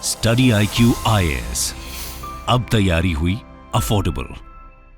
Study IQ IAS, अब तैयारी हुई अफोर्डेबल।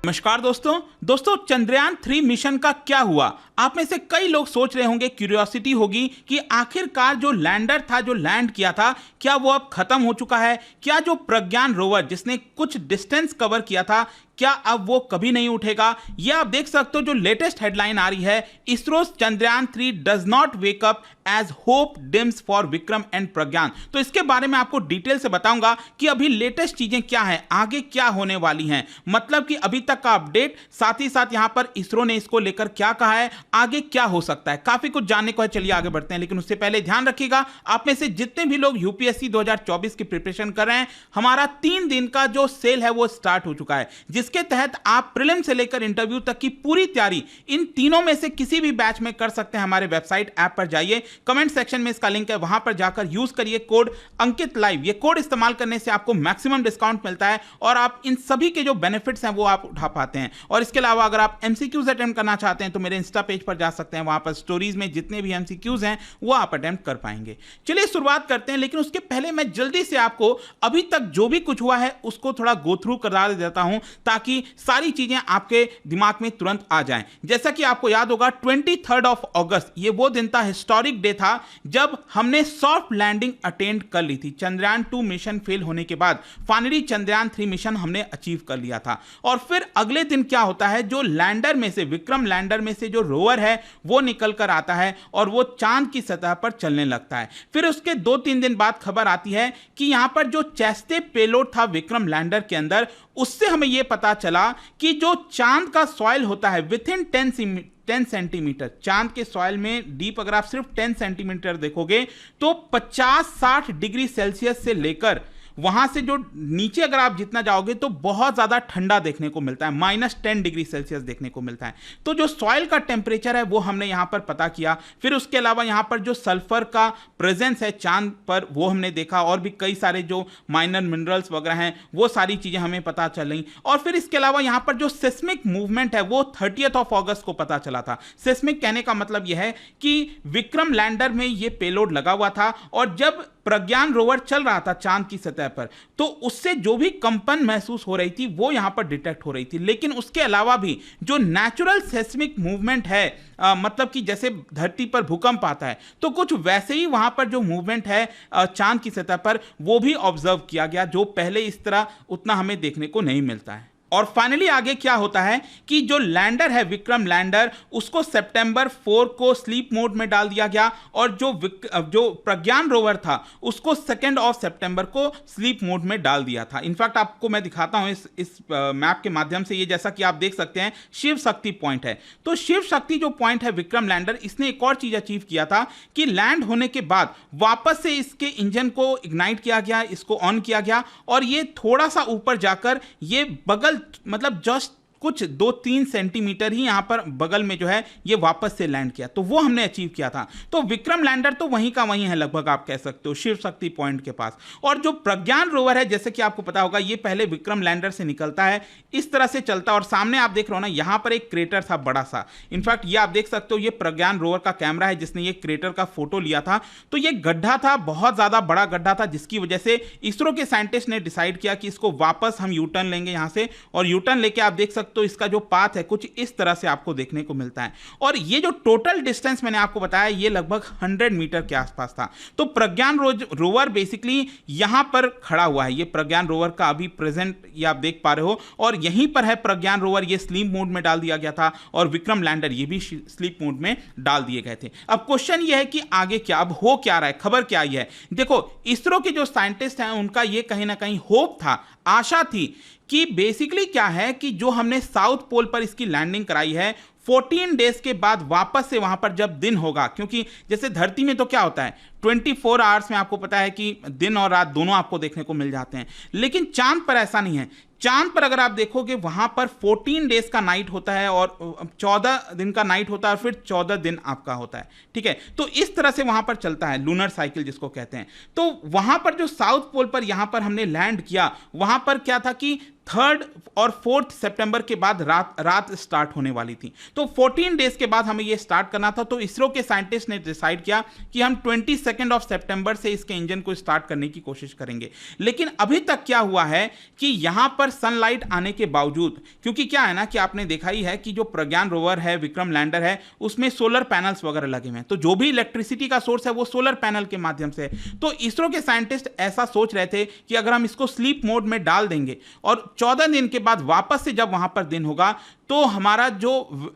नमस्कार दोस्तों चंद्रयान 3 मिशन का क्या हुआ? आप में से कई लोग सोच रहे होंगे, क्यूरियोसिटी होगी कि आखिरकार जो लैंडर था, जो लैंड किया था, क्या वो अब खत्म हो चुका है? क्या जो प्रज्ञान रोवर जिसने कुछ डिस्टेंस कवर किया था, क्या अब वो कभी नहीं उठेगा? ये आप देख सकते हो, जो लेटेस्ट हेडलाइन आ रही है, ISRO Chandrayaan 3 does not wake up as hope dims for Vikram and Pragyan. तो इसके बारे में आपको डिटेल से बताऊंगा कि अभी लेटेस्ट चीजें क्या हैं, आगे क्या होने वाली हैं, मतलब कि अभी तक का अपडेट, साथ ही साथ यहां पर इसरो ने इसको लेकर क्या कहा है, आगे क्या हो सकता है, काफी कुछ जानने को है। चलिए आगे बढ़ते हैं, लेकिन उससे पहले ध्यान रखिएगा, आप में से जितने भी लोग यूपीएससी 2024 की प्रिपरेशन कर रहे हैं, हमारा 3 दिन का जो सेल है वो स्टार्ट हो चुका है, जिसके तहत आप प्रीलिम से लेकर इंटरव्यू तक की पूरी तैयारी इन तीनों में से किसी भी बैच में कर सकते हैं। हमारे वेबसाइट ऐप पर जाइए, कमेंट सेक्शन में इसका लिंक है, वहां पर जाकर यूज करिए कोड अंकित लाइव। ये कोड इस्तेमाल करने से आपको मैक्सिमम डिस्काउंट मिलता है और आप इन सभी के जो बेनिफिट्स हैं वो आप उठा पाते हैं। और इसके अलावा अगर आप एमसीक्यूज अटेम्प्ट करना चाहते हैं तो मेरे इंस्टा पेज पर जा सकते हैं, वहां पर स्टोरीज में जितने भी एमसीक्यूज हैं वो आप अटेम्प्ट कर पाएंगे। चलिए शुरुआत करते हैं, लेकिन उसके पहले मैं जल्दी से आपको अभी तक जो भी कुछ हुआ है उसको थोड़ा गो थ्रू करा देता हूं, ताकि सारी चीजें आपके दिमाग में तुरंत आ जाएं। जैसा कि आपको याद होगा, 23 अगस्त ये वो दिन था, हिस्टोरिक डे था, जब हमने सॉफ्ट लैंडिंग अटेंड कर ली थी। चंद्रयान 2 मिशन फेल होने के बाद फाइनली चंद्रयान 3 मिशन हमने अचीव कर लिया था। और फिर अगले दिन क्या होता है, जो लैंडर में से, विक्रम लैंडर में से जो रोवर है वो निकल कर आता है और वो चांद की सतह पर चलने लगता है। फिर उसके 2-3 दिन बाद खबर आती है कि यहां पर जो चेस्टे पेलोड था विक्रम लैंडर के अंदर, उससे हमें यह पता चला कि जो चांद का सॉइल होता है विद इन 10 सेंटीमीटर, चांद के सॉइल में डीप अगर आप सिर्फ 10 सेंटीमीटर देखोगे तो 50-60 डिग्री सेल्सियस से लेकर वहां से जो नीचे अगर आप जितना जाओगे तो बहुत ज्यादा ठंडा देखने को मिलता है, -10 डिग्री सेल्सियस देखने को मिलता है। तो जो सॉइल का टेम्परेचर है वो हमने यहां पर पता किया। फिर उसके अलावा यहां पर जो सल्फर का प्रेजेंस है चांद पर वो हमने देखा, और भी कई सारे जो माइनर मिनरल्स वगैरह हैं वो सारी चीजें हमें पता चली। और फिर इसके अलावा यहां पर जो सेस्मिक मूवमेंट है वो 30 अगस्त को पता चला था। सेस्मिक कहने का मतलब यह है कि विक्रम लैंडर में ये पेलोड लगा हुआ था, और जब प्रज्ञान रोवर चल रहा था चांद की सतह पर तो उससे जो भी कंपन महसूस हो रही थी वो यहां पर डिटेक्ट हो रही थी। लेकिन उसके अलावा भी जो नेचुरल सेस्मिक मूवमेंट है, मतलब कि जैसे धरती पर भूकंप आता है तो कुछ वैसे ही वहां पर जो मूवमेंट है चांद की सतह पर वो भी ऑब्जर्व किया गया, जो पहले इस तरह उतना हमें देखने को नहीं मिलता है। और फाइनली आगे क्या होता है कि जो लैंडर है विक्रम लैंडर, उसको सितंबर 4 को स्लीप मोड में डाल दिया गया, और जो प्रज्ञान रोवर था उसको 2 सितंबर को स्लीप मोड में डाल दिया था। इनफैक्ट आपको मैं दिखाता हूं इस मैप के माध्यम से, ये जैसा कि आप देख सकते हैं शिव शक्ति पॉइंट है। तो शिव शक्ति जो पॉइंट है विक्रम लैंडर, इसने एक और चीज अचीव किया था कि लैंड होने के बाद वापस से इसके इंजन को इग्नाइट किया गया, इसको ऑन किया गया, और ये थोड़ा सा ऊपर जाकर ये बगल, मतलब जस्ट कुछ 2-3 सेंटीमीटर ही यहां पर बगल में जो है ये वापस से लैंड किया, तो वो हमने अचीव किया था। तो विक्रम लैंडर तो वहीं का वहीं है लगभग, आप कह सकते हो शिव शक्ति पॉइंट के पास। और जो प्रज्ञान रोवर है, जैसे कि आपको पता होगा, ये पहले विक्रम लैंडर से निकलता है, इस तरह से चलता है, और सामने आप देख रहे हो ना, यहां पर एक क्रेटर था बड़ा सा। इनफैक्ट ये आप देख सकते हो, ये प्रज्ञान रोवर का कैमरा है जिसने ये क्रेटर का फोटो लिया था। तो ये गड्ढा था, बहुत ज्यादा बड़ा गड्ढा था, जिसकी वजह से इसरो के साइंटिस्ट ने डिसाइड किया कि इसको वापस हम यूटर्न लेंगे यहां से, और यूटर्न लेके आप देख सकते तो इसका जो पाथ है कुछ इस तरह से आपको देखने को मिलता है। और ये जो टोटल डिस्टेंस मैंने आपको बताया ये लगभग 100 मीटर के आसपास था। तो प्रज्ञान रोवर बेसिकली यहां पर खड़ा हुआ है, ये प्रज्ञान रोवर का अभी प्रेजेंट ये आप देख पा रहे हो, और यहीं पर है प्रज्ञान रोवर, ये स्लीप मोड में डाल दिया गया था, और विक्रम लैंडर ये भी स्लीप मोड में डाल दिए गए थे। अब क्वेश्चन ये है कि आगे क्या, अब हो क्या रहा है, खबर क्या आई है? देखो, इसरो के जो साइंटिस्ट हैं उनका ये कहीं ना कहीं होप था, आशा थी कि बेसिकली क्या है कि जो हमने साउथ पोल पर इसकी लैंडिंग कराई है, 14 डेज के बाद वापस से वहां पर जब दिन होगा, क्योंकि जैसे धरती में तो क्या होता है 24 आवर्स में आपको पता है कि दिन और रात दोनों आपको देखने को मिल जाते हैं, लेकिन चांद पर ऐसा नहीं है। चांद पर अगर आप देखोगे वहां पर 14 डेज का नाइट होता है और 14 दिन का नाइट होता है और फिर 14 दिन आपका होता है, ठीक है। तो इस तरह से वहां पर चलता है लूनर साइकिल जिसको कहते हैं। तो वहां पर जो साउथ पोल पर यहां पर हमने लैंड किया, वहां पर क्या था कि 3rd और 4th सितंबर के बाद रात स्टार्ट होने वाली थी। तो 14 डेज के बाद हमें ये स्टार्ट करना था। तो इसरो के साइंटिस्ट ने डिसाइड किया कि हम 22 ऑफ सितंबर से इसके इंजन को स्टार्ट करने की कोशिश करेंगे। लेकिन अभी तक क्या हुआ है कि यहां पर सनलाइट आने के बावजूद, क्योंकि क्या है ना कि आपने देखा ही है कि जो प्रज्ञान रोवर है, विक्रम लैंडर है, उसमें सोलर पैनल्स वगैरह लगे हुए हैं, तो जो भी इलेक्ट्रिसिटी का सोर्स है वो सोलर पैनल के माध्यम से है। तो इसरो के साइंटिस्ट ऐसा सोच रहे थे कि अगर हम इसको स्लीप मोड में डाल देंगे और 14 दिन के बाद वापस से जब वहां पर दिन होगा तो हमारा जो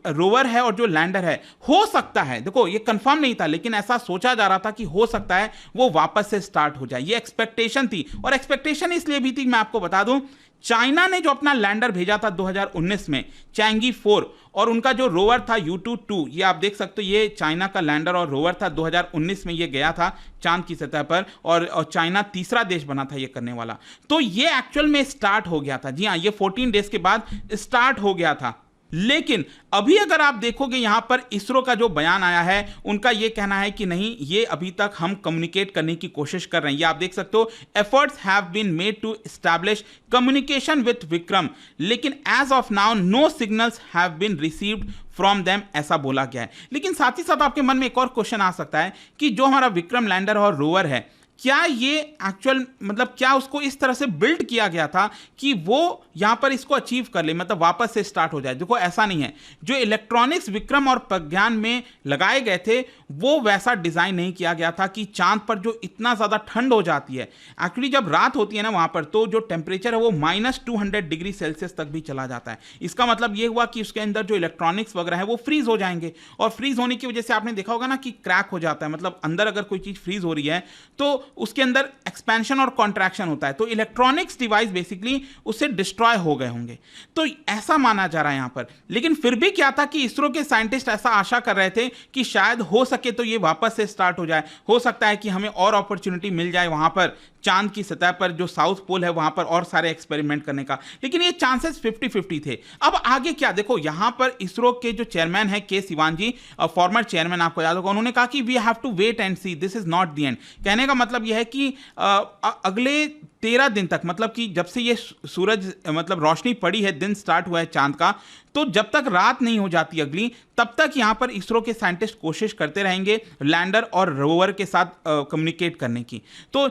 रोवर है और जो लैंडर है, हो सकता है, देखो ये कंफर्म नहीं था लेकिन ऐसा सोचा जा रहा था कि हो सकता है वो वापस से स्टार्ट हो जाए। ये एक्सपेक्टेशन थी, और एक्सपेक्टेशन इसलिए भी थी, मैं आपको बता दूं, चाइना ने जो अपना लैंडर भेजा था 2019 में, चैंगी 4, और उनका जो रोवर था U22, ये आप देख सकते हो, ये चाइना का लैंडर और रोवर था। 2019 में ये गया था चांद की सतह पर, और चाइना तीसरा देश बना था ये करने वाला। तो ये एक्चुअल में स्टार्ट हो गया था, जी हाँ, ये 14 डेज के बाद स्टार्ट हो गया था। लेकिन अभी अगर आप देखोगे यहां पर इसरो का जो बयान आया है, उनका यह कहना है कि नहीं, ये अभी तक हम कम्युनिकेट करने की कोशिश कर रहे हैं। ये आप देख सकते हो, efforts have been made to establish communication with Vikram, लेकिन as of now no signals have been received from them, ऐसा बोला गया है। लेकिन साथ ही साथ आपके मन में एक और क्वेश्चन आ सकता है कि जो हमारा विक्रम लैंडर और रोवर है, क्या ये एक्चुअल मतलब क्या उसको इस तरह से बिल्ड किया गया था कि वो यहां पर इसको अचीव कर ले, मतलब वापस से स्टार्ट हो जाए? देखो ऐसा नहीं है। जो इलेक्ट्रॉनिक्स विक्रम और प्रज्ञान में लगाए गए थे वो वैसा डिजाइन नहीं किया गया था कि चांद पर जो इतना ज्यादा ठंड हो जाती है, एक्चुअली जब रात होती है ना वहां पर, तो जो टेम्परेचर है वो -200 डिग्री सेल्सियस तक भी चला जाता है। इसका मतलब ये हुआ कि उसके अंदर जो इलेक्ट्रॉनिक्स वगैरह है वो फ्रीज हो जाएंगे, और फ्रीज होने की वजह से आपने देखा होगा ना कि क्रैक हो जाता है, मतलब अंदर अगर कोई चीज फ्रीज हो रही है तो उसके अंदर एक्सपेंशन और कॉन्ट्रैक्शन होता है, तो इलेक्ट्रॉनिक्स डिवाइस बेसिकली उससे डिस्ट्रॉय हो गए होंगे। तो ऐसा माना जा रहा है यहां पर। लेकिन फिर भी क्या था कि इसरो के साइंटिस्ट ऐसा आशा कर रहे थे कि शायद हो सके तो ये वापस से स्टार्ट हो जाए, हो सकता है कि हमें और अपॉर्चुनिटी मिल जाए वहां पर चांद की सतह पर, जो साउथ पोल है वहां पर और सारे एक्सपेरिमेंट करने का। लेकिन ये चांसेस 50-50 थे। अब आगे क्या, देखो यहां पर इसरो के जो चेयरमैन है के सिवान जी, फॉर्मर चेयरमैन, आपको याद होगा, उन्होंने कहा कि we have to wait and see, this is not the end. कहने का मतलब यह है कि अगले 13 दिन तक, मतलब कि जब से ये सूरज मतलब रोशनी पड़ी है, दिन स्टार्ट हुआ है चांद का, तो जब तक रात नहीं हो जाती अगली, तब तक यहां पर इसरो के साइंटिस्ट कोशिश करते रहेंगे लैंडर और रोवर के साथ कम्युनिकेट करने की। तो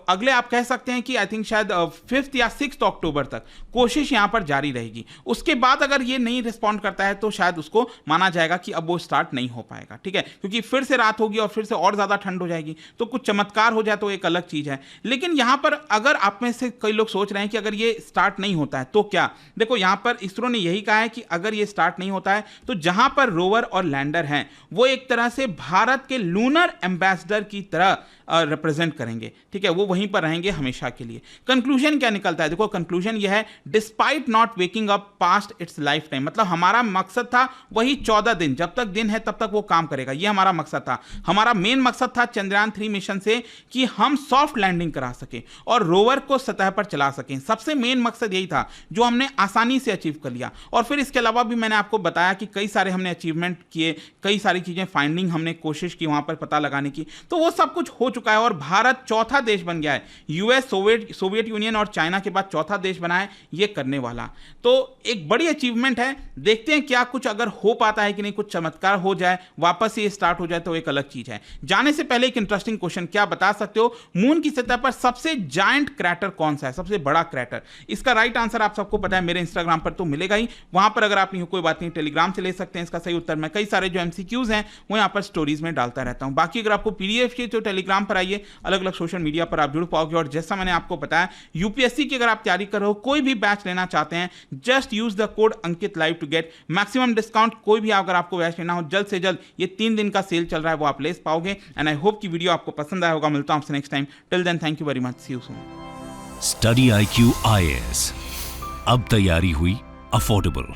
अगले आप कह सकते हैं कि आई थिंक शायद 5 या 6 अक्टूबर तक कोशिश यहां पर जारी रहेगी। उसके बाद अगर ये नहीं रिस्पॉन्ड करता है तो शायद उसको माना जाएगा कि अब वो स्टार्ट नहीं हो पाएगा, ठीक है, क्योंकि फिर से रात होगी और फिर से और ज्यादा ठंड हो जाएगी। तो कुछ चमत्कार हो जाए तो एक अलग चीज है। लेकिन यहां पर अगर आप में से कई लोग सोच रहे हैं कि अगर ये स्टार्ट नहीं होता है तो क्या, देखो यहां पर इसरो ने यही कहा है कि अगर ये स्टार्ट नहीं होता है तो जहां पर रोवर और लैंडर हैं वो एक तरह से भारत के लूनर एम्बेसडर की तरह रिप्रेजेंट करेंगे, ठीक है, वो वहीं पर रहेंगे हमेशा के लिए। कंक्लूजन क्या निकलता है, देखो कंक्लूजन यह है, despite not waking up past it's life time, मतलब हमारा मकसद था वही 14 दिन, जब तक दिन है तब तक वो काम करेगा, ये हमारा मकसद था। हमारा मेन मकसद था चंद्रयान 3 मिशन से कि हम सॉफ्ट लैंडिंग करा सकें और रोवर को सतह पर चला सकें। सबसे मेन मकसद यही था जो हमने आसानी से अचीव कर लिया। और फिर इसके अलावा भी मैंने आपको बताया कि कई सारे हमने अचीवमेंट किए, कई सारी चीजें फाइंडिंग हमने कोशिश की वहां पर पता लगाने की, तो वो सब कुछ हो चुका है और भारत चौथा देश बन गया है। यूएस, सोवियत यूनियन और चाइना के बाद चौथा देश बना है ये करने वाला। तो एक बड़ी अचीवमेंट है। देखते हैं क्या कुछ अगर हो पाता है कि नहीं, कुछ चमत्कार हो जाए, वापस से स्टार्ट हो जाए तो एक अलग चीज है। जाने से पहले एक इंटरेस्टिंग क्वेश्चन, क्या बता सकते हो मून की सतह पर सबसे जायंट क्रैटर कौन सा है, सबसे बड़ा क्रैटर? इसका राइट आंसर आप सबको पता है, मेरे इंस्टाग्राम पर तो मिलेगा ही, वहां पर अगर आप नहीं हो कोई बात नहीं, टेलीग्राम से ले सकते हैं इसका सही उत्तर। मैं कई सारे जो एमसीक्यूज हैं वो यहां पर स्टोरीज में डालता रहता हूं। बाकी अगर आपको पीडीएफ चाहिए तो टेलीग्राम पर आइए, अलग अलग सोशल मीडिया पर आप जुड़ पाओगे। और जैसा मैंने आपको बताया, यूपीएससी की अगर आप तैयारी कर रहे हो, कोई भी बैच लेना चाहते हैं, just use the code Ankit live to get maximum discount. कोई भी अगर आपको बैच लेना हो, जल्द से जल्द, ये 3 दिन का सेल चल रहा है, वो आप ले पाओगे। एंड आई होप कि वीडियो आपको पसंद आया होगा। मिलता हूं आपसे next time. Till then, thank you very much, see you soon. Study IQ IAS, अब तैयारी हुई अफोर्डेबल।